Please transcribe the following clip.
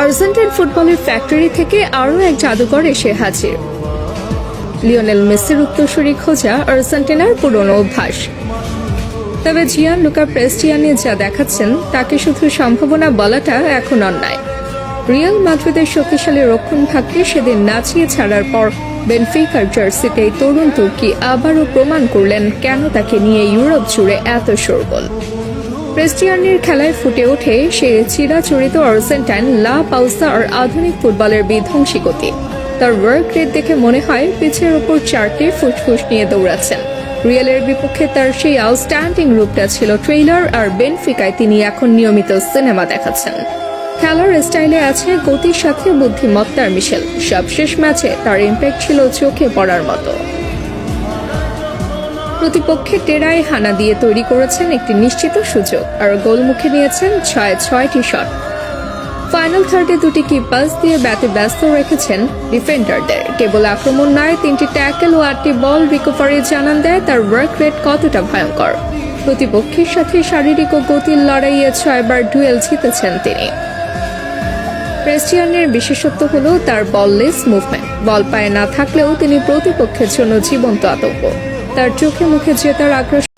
Argentine ফুটবলের factory থেকে আরও এক জাদুকর এসে হাজির। লিওনেল মেসির উত্তরসূরি খোঁজা আর্জেন্টিনার পুরনো অভ্যাস। তবে জিয়ানলুকা প্রেস্টিয়ানি যা দেখাচ্ছেন তাকে শুধু সম্ভাবনা বলাটা এখন অন্যায়। রিয়াল মাদ্রিদের শক্তিশালী রক্ষণভাগকে সেদিন নাচিয়ে ছাড়ার পর বেনফিকার জার্সিতে এই তরুণ তুর্কি আবারও প্রমাণ করলেন কেন তাকে নিয়ে ইউরোপ জুড়ে এত শোরগোল। প্রেস্টিয়ানির খেলায় ফুটে ওঠে সে চিরাচরিত আর্জেন্টাইন লা পাউসা আর আধুনিক ফুটবলের বিধ্বংসী গতি। তার ওয়ার্ক রেট দেখে মনে হয় পিচের ওপর 4টি ফুসফুস নিয়ে দৌড়াচ্ছেন। রিয়ালের বিপক্ষে তার সেই আউটস্ট্যান্ডিং রূপটা ছিল ট্রেইলার, আর বেনফিকায় তিনি এখন নিয়মিত সিনেমা দেখাচ্ছেন। খেলার স্টাইলে আছে গতির সাথে বুদ্ধিমত্তার মিশেল। সবশেষ ম্যাচে তার ইম্প্যাক্ট ছিল চোখে পড়ার মতো। প্রতিপক্ষের টেরায় হানা দিয়ে তৈরি করেছেন একটি নিশ্চিত সুযোগ, আর গোলমুখে নিয়েছেন 6টি শট। ফাইনাল থার্ডে 2টি কি পাস দিয়ে ব্যাটে ব্যস্ত রেখেছেন ডিফেন্ডারদের। কেবল আক্রমণ নয়, 3টি ট্যাকেল ও 8টি বল রিকভারি জানান দেয় তার ওয়ার্ক রেট কতটা ভয়ঙ্কর। প্রতিপক্ষের সাথে শারীরিক ও গতির লড়াইয়ে 6বার ডুয়েল জিতেছেন তিনি। প্রেস্টিয়ানের বিশেষত্ব হল তার বললেস মুভমেন্ট। বল পায়ে না থাকলেও তিনি প্রতিপক্ষের জন্য জীবন্ত আতঙ্ক। তার চোখে মুখে জেতার আগ্রহ